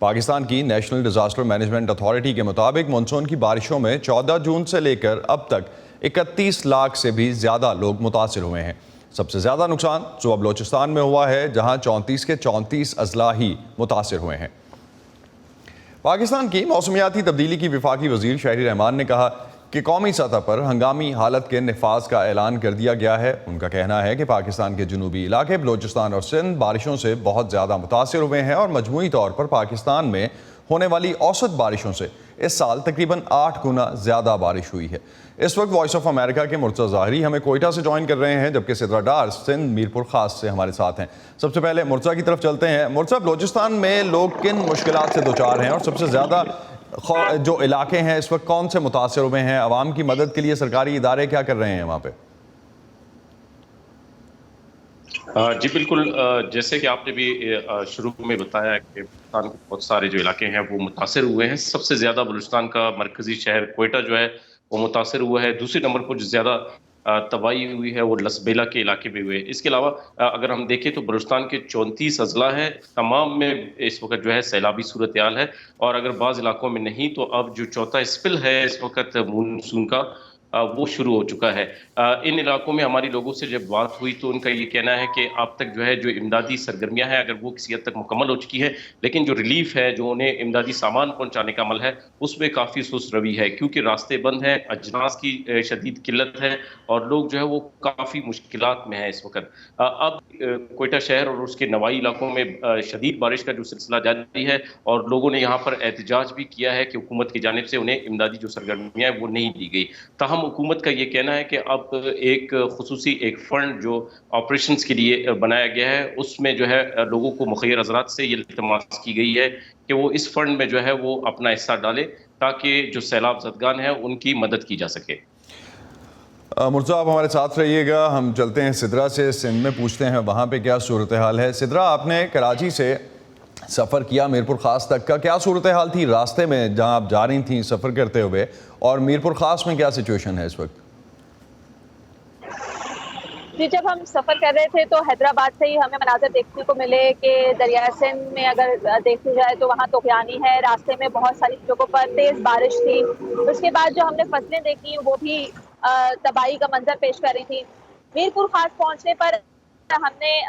पाकिस्तान की national disaster management authority के मुताबिक मानसून की बारिशों में 14 जून से लेकर अब तक 31 लाख से भी ज़्यादा लोग मुतासिर हुए हैं। सबसे ज़्यादा नुकसान सूबा बलोचिस्तान में हुआ है, जहां 34 के 34 अजला ही मुतासिर हुए हैं। पाकिस्तान की मौसमियाती तब्दीली की वफाकी वजीर शहरी रहमान ने कहा कि कौमी सतह पर हंगामी हालत के नफाज का ऐलान कर दिया गया है। उनका कहना है कि पाकिस्तान के जनूबी इलाके बलोचिस्तान और सिंध बारिशों से बहुत ज़्यादा मुतासिर हुए हैं और मजमूई तौर पर पाकिस्तान में होने वाली औसत बारिशों से इस साल तकरीबन 8 गुना ज़्यादा बारिश हुई है। इस वक्त वॉइस ऑफ अमेरिका के मुर्तज़ा ज़ाहरी हमें कोयटा से ज्वाइन कर रहे हैं, जबकि सिद्रा डार सिंध मीरपुर खास से हमारे साथ हैं। सबसे पहले मुर्तज़ा की तरफ चलते हैं। मुर्तज़ा, बलोचिस्तान में लोग किन मुश्किलात से दो चार हैं और सबसे ज़्यादा जो इलाके हैं इस वक्त कौन से मुतासिर हुए हैं? आवाम की मदद के लिए सरकारी इदारे क्या कर रहे हैं वहाँ पे? जी बिल्कुल, जैसे कि आपने भी शुरू में बताया कि पाकिस्तान के बहुत सारे जो इलाके हैं वो मुतासिर हुए हैं। सबसे ज़्यादा बलूचिस्तान का मरकज़ी शहर कोयटा जो है वो मुतासिर हुआ है। दूसरे नंबर पर जो ज़्यादा तबाही हुई है वो लसबेला के इलाके में हुई है। इसके अलावा अगर हम देखें तो बलूचिस्तान के 34 अजला हैं, तमाम में इस वक्त जो है सैलाबी सूरत हाल है। और अगर बाज़ इलाकों में नहीं तो अब जो चौथा स्पिल है इस वक्त मानसून का वो शुरू हो चुका है। इन इलाकों में हमारी लोगों से जब बात हुई तो उनका ये कहना है कि अब तक जो है जो इमदादी सरगर्मियां हैं अगर वो किसी हद तक मुकम्मल हो चुकी है, लेकिन जो रिलीफ है, जो उन्हें इमदादी सामान पहुंचाने का अमल है, उसमें काफ़ी सुस्त रवि है, क्योंकि रास्ते बंद हैं, अजनास की शदीद किल्लत है और लोग जो है वो काफ़ी मुश्किलात में है इस वक्त। अब कोयटा शहर और उसके नवाई इलाकों में शदीद बारिश का जो सिलसिला जारी है और लोगों ने यहाँ पर एहतजाज भी किया है कि हुकूमत की जानिब से उन्हें इमदादी जो सरगर्मियाँ हैं वो नहीं दी गई। ताहम हुकूमत का ये कहना है कि अब एक खुसूसी एक फंड जो ऑपरेशंस के लिए बनाया गया है उसमें जो है लोगों को मुखैर हज़रात से ये इल्तिमास की गई है कि वो इस फंड में जो है वो अपना हिस्सा डाले ताकि जो सैलाब ज़दगान है उनकी मदद की जा सके। मुर्तज़ा, आप हमारे साथ रहिएगा। हम चलते हैं सिद्रा से, सिंध में पूछते हैं वहाँ पे क्या सूरत हाल है। सिद्रा, आपने कराची से सफ़र किया मीरपुर ख़ास तक का, क्या सूरत हाल थी रास्ते में जहाँ आप जा रही थी सफ़र करते हुए, और मीरपुर ख़ास में क्या सिचुएशन है इस वक्त? जी, जब हम सफ़र कर रहे थे तो हैदराबाद से ही हमें मनाज़र देखने को मिले कि दरिया सिंध में अगर देखी जाए तो वहाँ तूफ़ानी है। रास्ते में बहुत सारी जगहों पर तेज़ बारिश थी। उसके बाद जो हमने फसलें देखी वो भी तबाही का मंजर पेश कर रही थी। मीरपुर खास पहुँचने पर हमने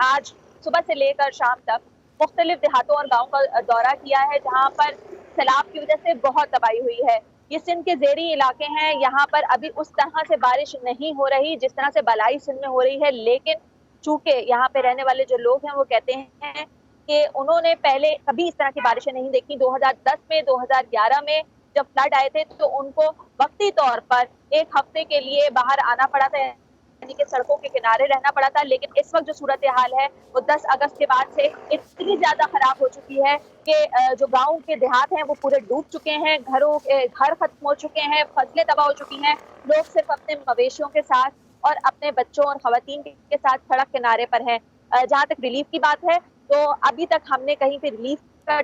आज सुबह से लेकर शाम तक मुख्तलिफ देहातों और गाँव का दौरा किया है, जहाँ पर सैलाब की वजह से बहुत तबाही हुई है। ये सिंध के ज़ेरी इलाके हैं, यहाँ पर अभी उस तरह से बारिश नहीं हो रही जिस तरह से बलाई सिंध में हो रही है, लेकिन चूंकि यहाँ पे रहने वाले जो लोग हैं वो कहते हैं कि उन्होंने पहले कभी इस तरह की बारिशें नहीं देखी। 2010 में, 2011 में जब फ्लड आए थे तो उनको वक्ती तौर पर एक हफ्ते के लिए बाहर आना पड़ा था, यानी कि सड़कों के किनारे रहना पड़ा था। लेकिन इस वक्त जो सूरत हाल है वो 10 अगस्त के बाद से इतनी ज्यादा खराब हो चुकी है कि जो गांव के देहात हैं वो पूरे डूब चुके हैं, घर खत्म हो चुके हैं, फसलें तबाह हो चुकी हैं। लोग सिर्फ अपने मवेशियों के साथ और अपने बच्चों और खवातीन के साथ सड़क किनारे पर हैं। जहाँ तक रिलीफ की बात है तो अभी तक हमने कहीं पे रिलीफ का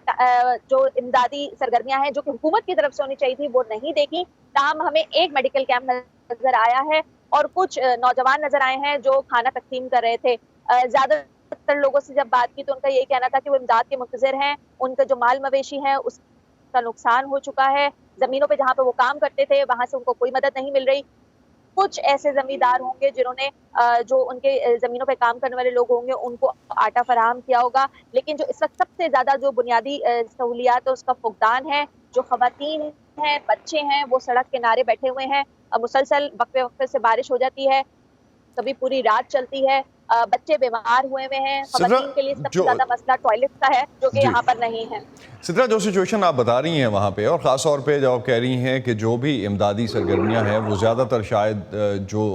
जो इमदादी सरगर्मियां हैं जो कि हुकूमत की तरफ से होनी चाहिए थी वो नहीं देखी। ताहम हमें एक मेडिकल कैंप नजर आया है और कुछ नौजवान नजर आए हैं जो खाना तकसीम कर रहे थे। ज्यादातर लोगों से जब बात की तो उनका यही कहना था कि वो इमदाद के मुंतज़िर हैं, उनका जो माल मवेशी है उसका नुकसान हो चुका है। जमीनों पे जहाँ पे वो काम करते थे वहां से उनको कोई मदद नहीं मिल रही। कुछ ऐसे जमींदार होंगे जिन्होंने जो उनके जमीनों पे काम करने वाले लोग होंगे उनको आटा फराहम किया होगा, लेकिन जो इस वक्त सबसे ज्यादा जो बुनियादी सहूलियात है उसका फुकदान है। जो खवातीन हैं, बच्चे हैं, वो सड़क किनारे बैठे हुए हैं। मुसलसल वक्फे वक्फे से बारिश हो जाती है, कभी पूरी रात चलती है। बच्चे बीमार हुए हैं। खवातीन के लिए सबसे ज्यादा मसला टॉयलेट का है जो कि यहाँ पर नहीं है। सिद्रा, जो सिचुएशन आप बता रही हैं वहाँ पे, और ख़ास तौर पे जब आप कह रही हैं कि जो भी इमदादी सरगर्मियाँ हैं वो ज़्यादातर शायद जो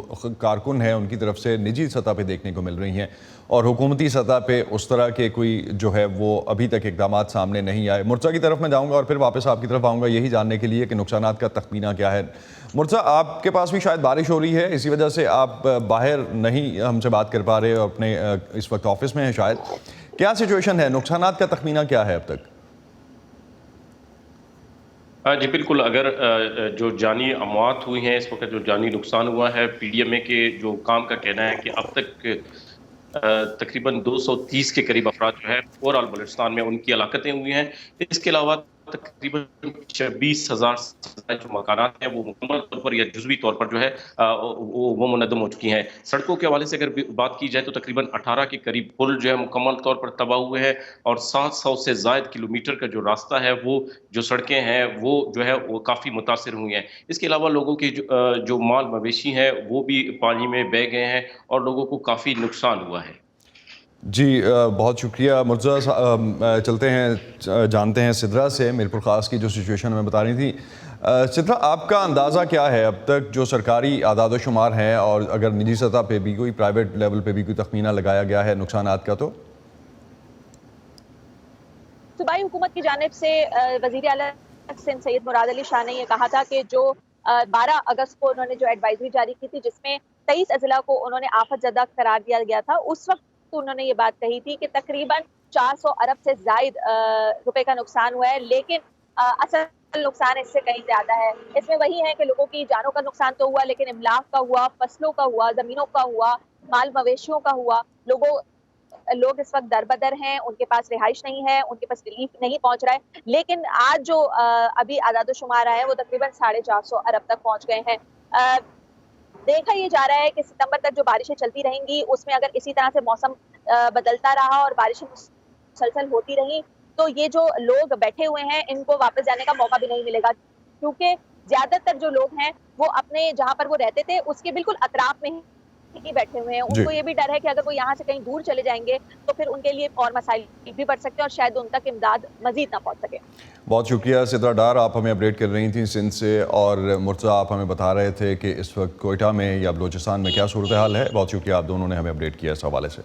कारकुन हैं उनकी तरफ से निजी सतह पे देखने को मिल रही हैं और हुकूमती सतह पे उस तरह के कोई जो है वो अभी तक इक़दाम सामने नहीं आए। मुर्तज़ा की तरफ मैं जाऊँगा और फिर वापस आपकी तरफ आऊँगा यही जानने के लिए कि नुकसानात का तखमीना क्या है। मुर्तज़ा, आपके पास भी शायद बारिश हो रही है, इसी वजह से आप बाहर नहीं हमसे बात कर पा रहे हो, अपने इस वक्त ऑफिस में हैं शायद। क्या सिचुएशन है, नुकसानात का तखमीना क्या है अब तक? जी बिल्कुल, अगर जो जानी अमवात हुई हैं इस वक्त, जो जानी नुकसान हुआ है, PDMA के जो काम का कहना है कि अब तक तकरीबन 230 के करीब अफराद जो है ओवरऑल बलूचिस्तान में उनकी हलाकतें हुई हैं। इसके अलावा तकरीबन 26,000 से जो मकानात हैं वो मुकम्मल तौर पर या जुज़वी तौर पर जो है वो मुनद्दम हो चुकी हैं। सड़कों के हवाले से अगर बात की जाए तो तकरीबन 18 के करीब पुल जो है मुकम्मल तौर पर तबाह हुए हैं और 700 से ज़ायद किलोमीटर का जो रास्ता है वो जो सड़कें हैं वो जो है वो काफ़ी मुतासिर हुई हैं। इसके अलावा लोगों के जो माल मवेशी हैं वो भी पानी में बह गए हैं और लोगों को काफ़ी नुकसान हुआ है। जी बहुत शुक्रिया मुर्तज़ा। चलते हैं जानते हैं सिद्रा से मीरपुर ख़ास की जो सिचुएशन हमें बता रही थी। सिद्रा, आपका अंदाज़ा क्या है अब तक जो सरकारी आदाद शुमार हैं, और अगर निजी सतह पे भी कोई प्राइवेट लेवल पे भी कोई तखमीना लगाया गया है नुकसानात का? तो सूबाई हुकूमत की जानिब से वज़ीर आला सिंध सैयद मुराद अली शाह ने ये कहा था कि जो 12 अगस्त को उन्होंने जो एडवाइजरी जारी की थी जिसमें 23 अज़ला को उन्होंने आफत ज़दा करार दिया गया था, उस वक्त तो उन्होंने ये बात कही थी कि तकरीबन 400 अरब से ज़ायद रुपए का नुकसान हुआ है, लेकिन असल नुकसान इससे कहीं ज्यादा है। इसमें वही है कि लोगों की जानों का नुकसान तो हुआ, लेकिन इमलाक का हुआ, फसलों का हुआ, जमीनों का हुआ, माल मवेशियों का हुआ। लोग इस वक्त दरबदर हैं, उनके पास रिहाइश नहीं है, उनके पास रिलीफ नहीं पहुंच रहा है। लेकिन आज जो अभी आदाद शुमार आया है वो तकरीबन 450 अरब तक पहुंच गए हैं। देखा ये जा रहा है कि सितंबर तक जो बारिशें चलती रहेंगी उसमें अगर इसी तरह से मौसम बदलता रहा और बारिशें मुसलसल होती रही तो ये जो लोग बैठे हुए हैं इनको वापस जाने का मौका भी नहीं मिलेगा, क्योंकि ज्यादातर जो लोग हैं वो अपने जहां पर वो रहते थे उसके बिल्कुल अतराफ में ही बैठे हुए हैं। उनको ये भी डर है कि अगर वो यहाँ से कहीं दूर चले जाएंगे तो फिर उनके लिए और मसाइल भी बढ़ सकते हैं और शायद उन तक इमदाद मजीद ना पहुंच सके। बहुत शुक्रिया सिद्रा डार, आप हमें अपडेट कर रही थी सिंध से, और मुर्तज़ा आप हमें बता रहे थे कि इस वक्त कोयटा में या बलूचिस्तान में क्या सूरत हाल है। बहुत शुक्रिया, आप दोनों ने हमें अपडेट किया इस हवाले से।